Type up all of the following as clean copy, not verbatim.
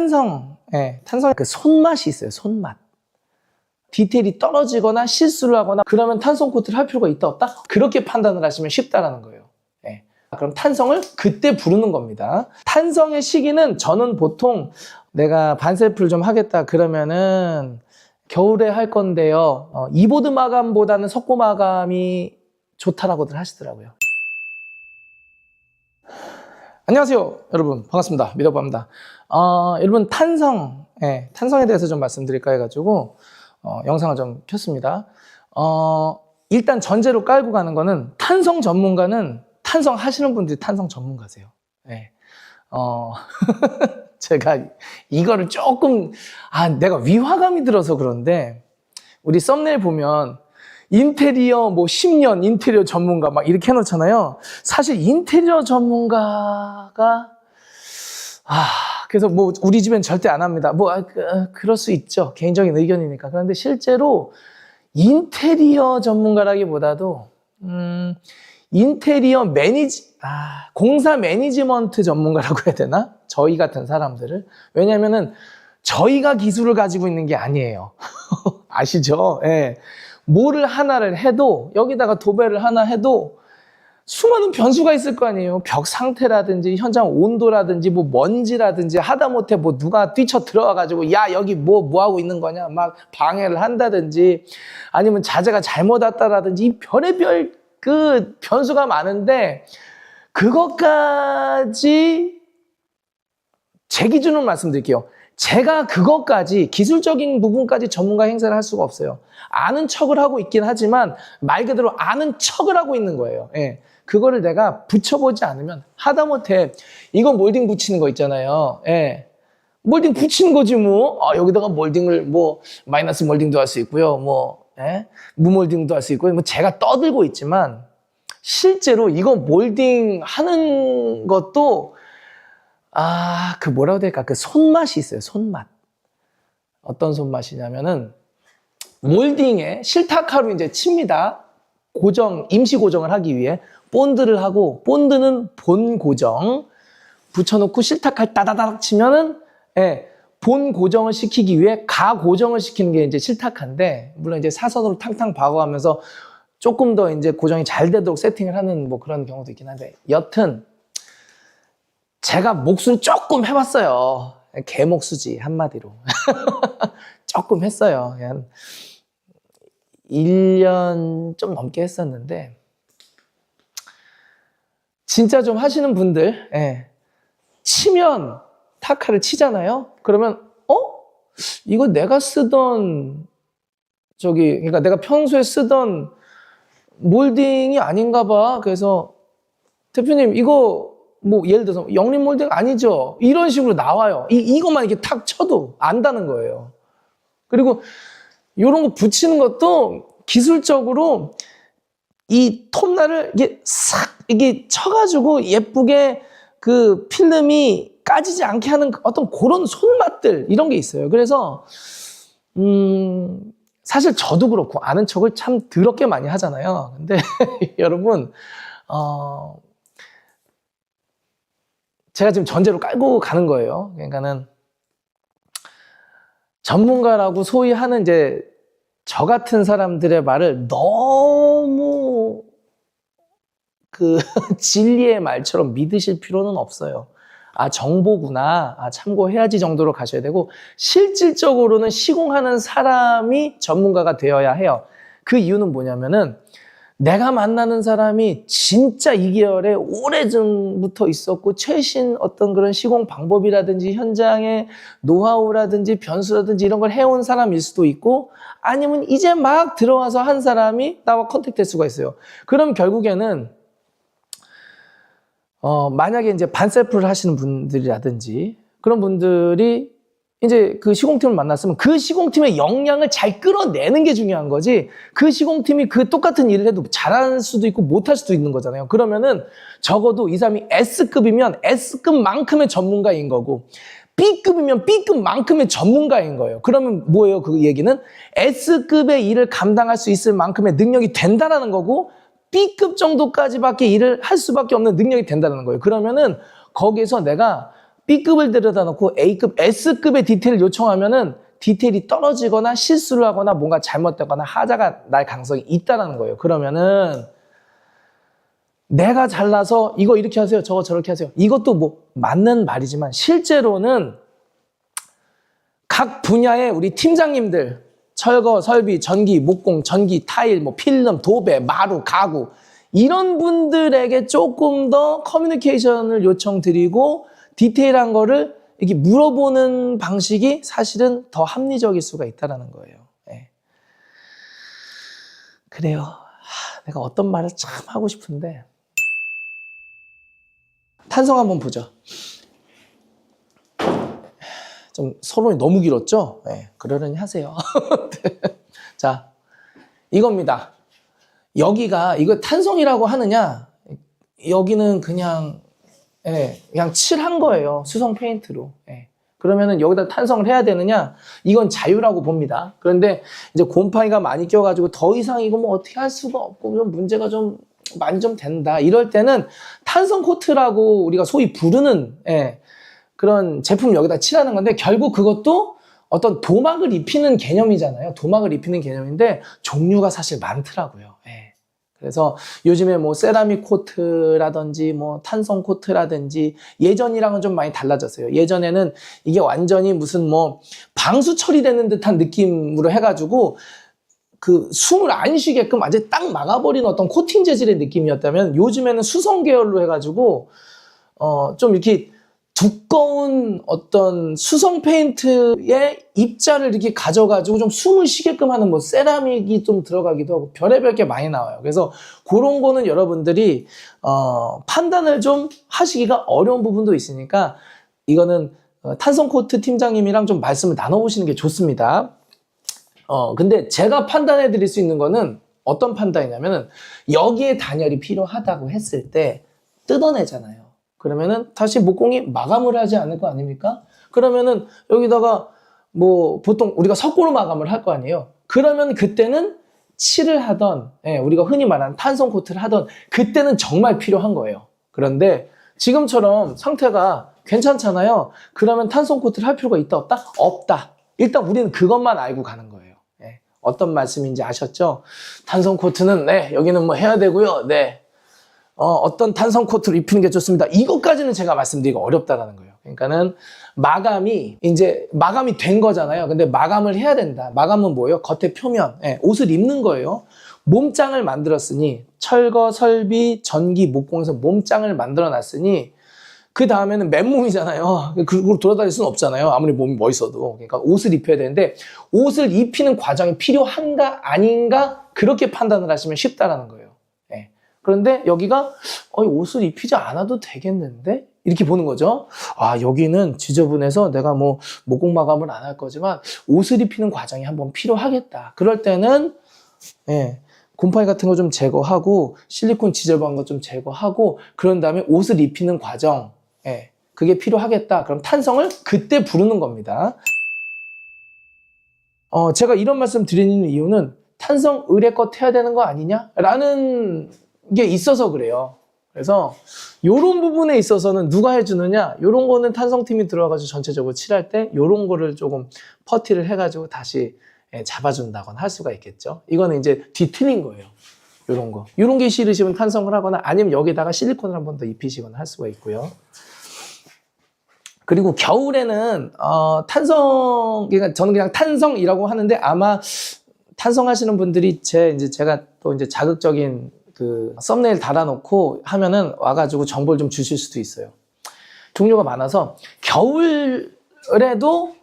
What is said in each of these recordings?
탄성 그 손맛이 있어요. 손맛. 디테일이 떨어지거나 실수를 하거나 그러면 탄성 코트를 할 필요가 있다 없다? 그렇게 판단을 하시면 쉽다라는 거예요. 그럼 탄성을 그때 부르는 겁니다. 탄성의 시기는 저는 보통 내가 반셀프를 좀 하겠다 그러면은 겨울에 할 건데요. 이보드 마감보다는 석고 마감이 좋다라고들 하시더라고요. 안녕하세요 여러분, 반갑습니다. 미더부입니다. 여러분 탄성에 대해서 좀 말씀드릴까 해가지고 영상을 좀 켰습니다. 일단 전제로 깔고 가는 거는 탄성 전문가는 탄성 하시는 분들이 탄성 전문가세요. 제가 이거를 조금 내가 위화감이 들어서 그런데, 우리 썸네일 보면 인테리어 10년 인테리어 전문가 막 이렇게 해놓잖아요. 사실 인테리어 전문가가 그래서 우리 집엔 절대 안 합니다. 그럴 수 있죠. 개인적인 의견이니까. 그런데 실제로 인테리어 전문가라기보다도 인테리어 공사 매니지먼트 전문가라고 해야 되나? 저희 같은 사람들을. 왜냐면은 저희가 기술을 가지고 있는 게 아니에요. 아시죠? 뭐를 하나를 해도, 여기다가 도배를 하나 해도 수많은 변수가 있을 거 아니에요. 벽 상태라든지 현장 온도라든지 먼지라든지 하다못해 누가 뛰쳐 들어와가지고 야 여기 뭐 하고 있는 거냐 막 방해를 한다든지, 아니면 자재가 잘못 왔다라든지, 이 별의별 그 변수가 많은데, 그것까지 제 기준으로 말씀드릴게요. 제가 그것까지 기술적인 부분까지 전문가 행사를 할 수가 없어요. 아는 척을 하고 있긴 하지만 말 그대로 아는 척을 하고 있는 거예요. 그거를 내가 붙여보지 않으면, 하다못해 이거 몰딩 붙이는 거 있잖아요. 몰딩 붙이는 거지 여기다가 몰딩을 마이너스 몰딩도 할 수 있고요. 무몰딩도 할 수 있고요. 제가 떠들고 있지만 실제로 이거 몰딩 하는 것도 그 뭐라고 해야 될까? 그 손맛이 있어요. 손맛. 어떤 손맛이냐면은, 몰딩에 실타카로 이제 칩니다. 임시 고정을 하기 위해 본드를 하고, 본드는 본 고정 붙여놓고 실타카를 따다닥 치면은 본 고정을 시키기 위해 가 고정을 시키는 게 이제 실타카인데, 물론 이제 사선으로 탕탕 박아가면서 조금 더 이제 고정이 잘 되도록 세팅을 하는 그런 경우도 있긴 한데, 여튼 제가 목수를 조금 해봤어요. 개목수지 한마디로. 조금 했어요. 한 1년 좀 넘게 했었는데, 진짜 좀 하시는 분들 치면 타카를 치잖아요. 그러면 이거 내가 쓰던 그러니까 내가 평소에 쓰던 몰딩이 아닌가 봐. 그래서 대표님 이거 예를 들어서 영림 몰딩 아니죠? 이런 식으로 나와요. 이것만 이렇게 탁 쳐도 안다는 거예요. 그리고 이런 거 붙이는 것도 기술적으로 이 톱날을 이게 쳐가지고 예쁘게 그 필름이 까지지 않게 하는 어떤 그런 손맛들, 이런 게 있어요. 그래서 사실 저도 그렇고 아는 척을 참 더럽게 많이 하잖아요. 근데 여러분 제가 지금 전제로 깔고 가는 거예요. 그러니까는 전문가라고 소위 하는 이제 저 같은 사람들의 말을 너무 진리의 말처럼 믿으실 필요는 없어요. 정보구나, 참고해야지 정도로 가셔야 되고, 실질적으로는 시공하는 사람이 전문가가 되어야 해요. 그 이유는 뭐냐면은, 내가 만나는 사람이 진짜 이 계열에 오래전부터 있었고, 최신 어떤 그런 시공 방법이라든지 현장의 노하우라든지 변수라든지 이런 걸 해온 사람일 수도 있고, 아니면 이제 막 들어와서 한 사람이 나와 컨택될 수가 있어요. 그럼 결국에는 만약에 이제 반셀프를 하시는 분들이라든지 그런 분들이 이제 그 시공팀을 만났으면 그 시공팀의 역량을 잘 끌어내는 게 중요한 거지, 그 시공팀이 그 똑같은 일을 해도 잘할 수도 있고 못할 수도 있는 거잖아요. 그러면은 적어도 이 사람이 S급이면 S급만큼의 전문가인 거고, B급이면 B급만큼의 전문가인 거예요. 그러면 뭐예요? 그 얘기는 S급의 일을 감당할 수 있을 만큼의 능력이 된다라는 거고, B급 정도까지밖에 일을 할 수밖에 없는 능력이 된다는 거예요. 그러면은 거기에서 내가 B급을 들여다 놓고 A급, S급의 디테일을 요청하면은 디테일이 떨어지거나 실수를 하거나 뭔가 잘못되거나 하자가 날 가능성이 있다는 거예요. 그러면은 내가 잘나서 이거 이렇게 하세요, 저거 저렇게 하세요. 이것도 뭐 맞는 말이지만 실제로는 각 분야의 우리 팀장님들, 철거, 설비, 전기, 목공, 전기, 타일, 뭐 필름, 도배, 마루, 가구 이런 분들에게 조금 더 커뮤니케이션을 요청드리고 디테일한 거를 이렇게 물어보는 방식이 사실은 더 합리적일 수가 있다는 거예요. 네. 그래요. 내가 어떤 말을 참 하고 싶은데 탄성 한번 보죠. 좀 서론이 너무 길었죠? 네, 그러려니 하세요. 자, 이겁니다. 여기가 이거 탄성이라고 하느냐? 여기는 그냥 그냥 칠한 거예요. 수성 페인트로. 그러면은 여기다 탄성을 해야 되느냐? 이건 자유라고 봅니다. 그런데 이제 곰팡이가 많이 껴가지고 더 이상 이거 뭐 어떻게 할 수가 없고 좀 문제가 좀 많이 좀 된다. 이럴 때는 탄성 코트라고 우리가 소위 부르는 그런 제품 여기다 칠하는 건데 결국 그것도 어떤 도막을 입히는 개념이잖아요. 도막을 입히는 개념인데 종류가 사실 많더라고요. 그래서 요즘에 뭐 세라믹 코트라든지 뭐 탄성 코트라든지 예전이랑은 좀 많이 달라졌어요. 예전에는 이게 완전히 무슨 뭐 방수 처리되는 듯한 느낌으로 해가지고 그 숨을 안 쉬게끔 완전히 딱 막아버리는 어떤 코팅 재질의 느낌이었다면 요즘에는 수성 계열로 해가지고 좀 이렇게 두꺼운 어떤 수성 페인트의 입자를 이렇게 가져가지고 좀 숨을 쉬게끔 하는 뭐 세라믹이 좀 들어가기도 하고 별의별 게 많이 나와요. 그래서 그런 거는 여러분들이 판단을 좀 하시기가 어려운 부분도 있으니까 이거는 탄성 코트 팀장님이랑 좀 말씀을 나눠보시는 게 좋습니다. 근데 제가 판단해 드릴 수 있는 거는 어떤 판단이냐면은 여기에 단열이 필요하다고 했을 때 뜯어내잖아요. 그러면은 다시 목공이 마감을 하지 않을 거 아닙니까? 그러면은 여기다가 뭐 보통 우리가 석고로 마감을 할 거 아니에요. 그러면 그때는 칠을 하던 우리가 흔히 말하는 탄성 코트를 하던 그때는 정말 필요한 거예요. 그런데 지금처럼 상태가 괜찮잖아요. 그러면 탄성 코트를 할 필요가 있다 없다? 없다. 일단 우리는 그것만 알고 가는 거예요. 어떤 말씀인지 아셨죠? 탄성 코트는 여기는 뭐 해야 되고요. 어떤 탄성 코트를 입히는 게 좋습니다. 이것까지는 제가 말씀드리기가 어렵다라는 거예요. 그러니까는 마감이 된 거잖아요. 근데 마감을 해야 된다. 마감은 뭐예요? 겉에 표면, 옷을 입는 거예요. 몸장을 만들었으니 철거, 설비, 전기, 목공에서 몸장을 만들어 놨으니 그 다음에는 맨몸이잖아요. 그걸 돌아다닐 수는 없잖아요. 아무리 몸이 멋있어도. 그러니까 옷을 입혀야 되는데 옷을 입히는 과정이 필요한가 아닌가 그렇게 판단을 하시면 쉽다라는 거예요. 그런데 여기가 옷을 입히지 않아도 되겠는데? 이렇게 보는 거죠. 아, 여기는 지저분해서 내가 뭐 목공 마감을 안 할 거지만 옷을 입히는 과정이 한번 필요하겠다. 그럴 때는 곰팡이 같은 거 좀 제거하고 실리콘 지저분한 거 좀 제거하고 그런 다음에 옷을 입히는 과정 그게 필요하겠다. 그럼 탄성을 그때 부르는 겁니다. 제가 이런 말씀 드리는 이유는 탄성 의뢰껏 해야 되는 거 아니냐? 라는 게 있어서 그래요. 그래서 요런 부분에 있어서는 누가 해주느냐? 요런 거는 탄성팀이 들어와가지고 전체적으로 칠할 때 요런 거를 조금 퍼티를 해가지고 다시 잡아준다거나 할 수가 있겠죠. 이거는 이제 뒤틀린 거예요. 요런 거. 요런 게 싫으시면 탄성을 하거나 아니면 여기다가 실리콘을 한 번 더 입히시거나 할 수가 있고요. 그리고 겨울에는 그러니까 저는 그냥 탄성이라고 하는데 아마 탄성하시는 분들이 제가 또 이제 자극적인 그 썸네일 달아놓고 하면은 와가지고 정보를 좀 주실 수도 있어요. 종류가 많아서 겨울에도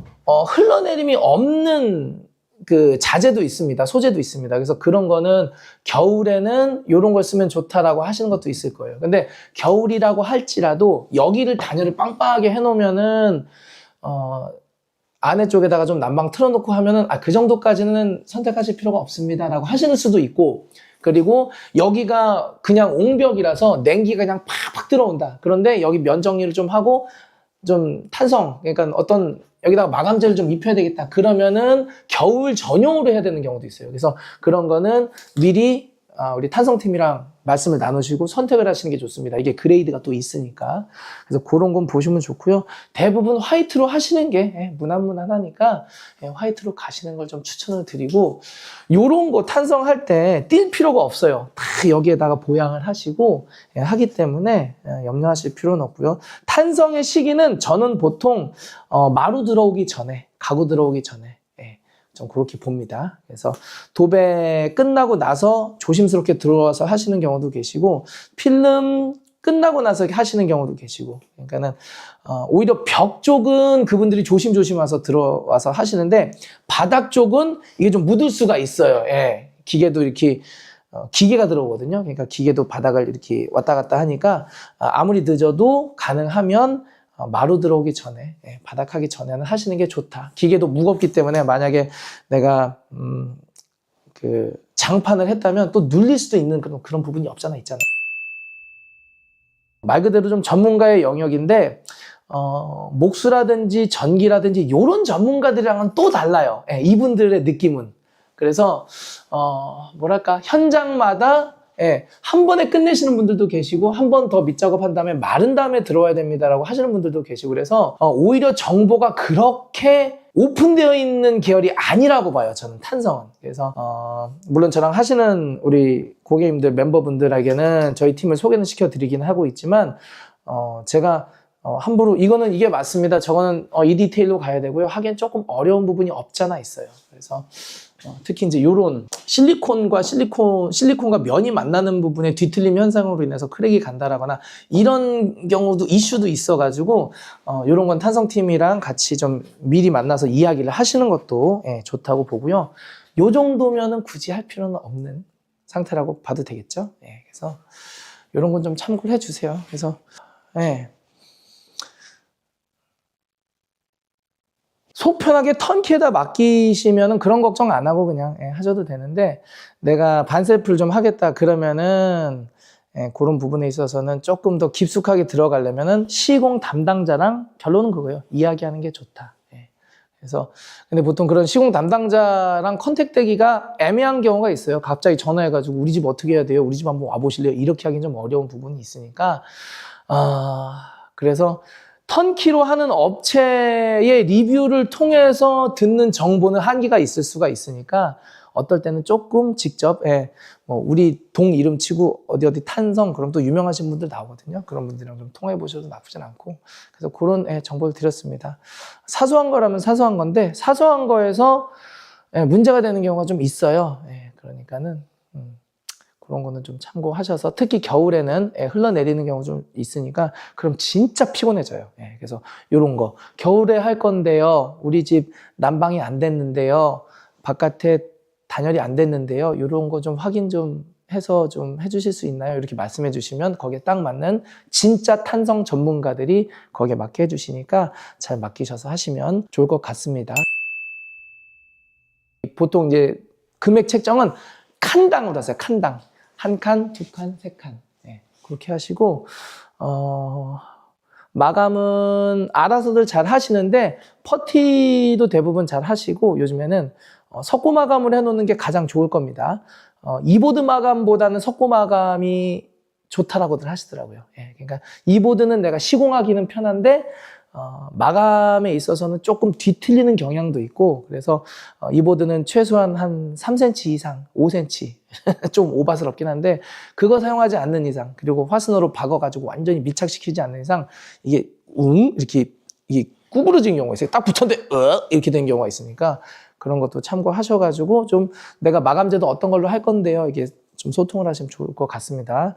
흘러내림이 없는 그 자재도 있습니다. 소재도 있습니다. 그래서 그런 거는 겨울에는 이런 걸 쓰면 좋다라고 하시는 것도 있을 거예요. 근데 겨울이라고 할지라도 여기를 단열을 빵빵하게 해놓으면은 안에 쪽에다가 좀 난방 틀어놓고 하면은 그 정도까지는 선택하실 필요가 없습니다라고 하시는 수도 있고, 그리고 여기가 그냥 옹벽이라서 냉기가 그냥 팍팍 들어온다. 그런데 여기 면 정리를 좀 하고 좀 탄성, 그러니까 어떤 여기다가 마감재를 좀 입혀야 되겠다. 그러면은 겨울 전용으로 해야 되는 경우도 있어요. 그래서 그런 거는 미리 우리 탄성팀이랑 말씀을 나누시고 선택을 하시는 게 좋습니다. 이게 그레이드가 또 있으니까. 그래서 그런 건 보시면 좋고요. 대부분 화이트로 하시는 게 무난무난하니까 화이트로 가시는 걸 좀 추천을 드리고, 요런 거 탄성할 때 뛸 필요가 없어요. 다 여기에다가 보양을 하시고 하기 때문에 염려하실 필요는 없고요. 탄성의 시기는 저는 보통 마루 들어오기 전에, 가구 들어오기 전에 좀 그렇게 봅니다. 그래서 도배 끝나고 나서 조심스럽게 들어와서 하시는 경우도 계시고, 필름 끝나고 나서 하시는 경우도 계시고, 그러니까는 오히려 벽 쪽은 그분들이 조심조심 와서 들어와서 하시는데, 바닥 쪽은 이게 좀 묻을 수가 있어요. 예. 기계도 이렇게 기계가 들어오거든요. 그러니까 기계도 바닥을 이렇게 왔다 갔다 하니까 아무리 늦어도 가능하면 마루 들어오기 전에, 바닥하기 전에는 하시는 게 좋다. 기계도 무겁기 때문에 만약에 내가 그 장판을 했다면 또 눌릴 수도 있는 그런 부분이 없잖아 있잖아요. 말 그대로 좀 전문가의 영역인데 목수라든지 전기라든지 이런 전문가들이랑은 또 달라요. 이분들의 느낌은. 그래서 뭐랄까, 현장마다 한 번에 끝내시는 분들도 계시고, 한 번 더 밑작업한 다음에 마른 다음에 들어와야 됩니다라고 하시는 분들도 계시고, 그래서 오히려 정보가 그렇게 오픈되어 있는 계열이 아니라고 봐요, 저는 탄성은. 그래서 물론 저랑 하시는 우리 고객님들, 멤버분들에게는 저희 팀을 소개는 시켜드리긴 하고 있지만, 제가 함부로 이게 맞습니다, 저거는 이 디테일로 가야 되고요, 하기엔 조금 어려운 부분이 없잖아 있어요. 그래서 특히 이제 요런 실리콘과 면이 만나는 부분에 뒤틀림 현상으로 인해서 크랙이 간다라거나 이런 경우도 이슈도 있어가지고 요런 건 탄성팀이랑 같이 좀 미리 만나서 이야기를 하시는 것도 좋다고 보고요. 요 정도면은 굳이 할 필요는 없는 상태라고 봐도 되겠죠. 그래서 요런 건 좀 참고를 해주세요. 그래서 속 편하게 턴키에다 맡기시면은 그런 걱정 안 하고 그냥 하셔도 되는데, 내가 반셀프를 좀 하겠다 그러면은 그런 부분에 있어서는 조금 더 깊숙하게 들어가려면은 시공 담당자랑, 결론은 그거예요. 이야기하는 게 좋다. 그래서 근데 보통 그런 시공 담당자랑 컨택되기가 애매한 경우가 있어요. 갑자기 전화해가지고 우리 집 어떻게 해야 돼요? 우리 집 한번 와보실래요? 이렇게 하긴 좀 어려운 부분이 있으니까 그래서 턴키로 하는 업체의 리뷰를 통해서 듣는 정보는 한계가 있을 수가 있으니까, 어떨 때는 조금 직접 뭐 우리 동 이름 치고 어디 탄성, 그럼 또 유명하신 분들 나오거든요. 그런 분들이랑 좀 통화해 보셔도 나쁘진 않고, 그래서 그런 정보를 드렸습니다. 사소한 거라면 사소한 건데, 사소한 거에서 문제가 되는 경우가 좀 있어요. 그러니까는 그런 거는 좀 참고하셔서, 특히 겨울에는 흘러내리는 경우가 좀 있으니까 그럼 진짜 피곤해져요. 그래서 이런 거, 겨울에 할 건데요, 우리 집 난방이 안 됐는데요, 바깥에 단열이 안 됐는데요, 이런 거 좀 확인 좀 해서 좀 해주실 수 있나요? 이렇게 말씀해 주시면 거기에 딱 맞는 진짜 탄성 전문가들이 거기에 맞게 해주시니까 잘 맡기셔서 하시면 좋을 것 같습니다. 보통 이제 금액 책정은 칸당으로 하세요. 칸당. 한 칸, 두 칸, 세 칸. 그렇게 하시고, 마감은 알아서들 잘 하시는데, 퍼티도 대부분 잘 하시고, 요즘에는 석고 마감을 해놓는 게 가장 좋을 겁니다. 이보드 마감보다는 석고 마감이 좋다라고들 하시더라고요. 그러니까 이보드는 내가 시공하기는 편한데, 마감에 있어서는 조금 뒤틀리는 경향도 있고, 그래서 이 보드는 최소한 한 3cm 이상, 5cm 좀 오바스럽긴 한데, 그거 사용하지 않는 이상, 그리고 화스너로 박아가지고 완전히 밀착시키지 않는 이상, 이게 이렇게 이게 구부러진 경우가 있어요. 딱 붙였는데 이렇게 된 경우가 있으니까, 그런 것도 참고하셔가지고 좀 내가 마감재도 어떤 걸로 할 건데요, 이게 좀 소통을 하시면 좋을 것 같습니다.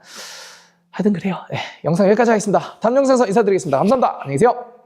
하여튼 그래요. 영상 여기까지 하겠습니다. 다음 영상에서 인사드리겠습니다. 감사합니다. 안녕히 계세요.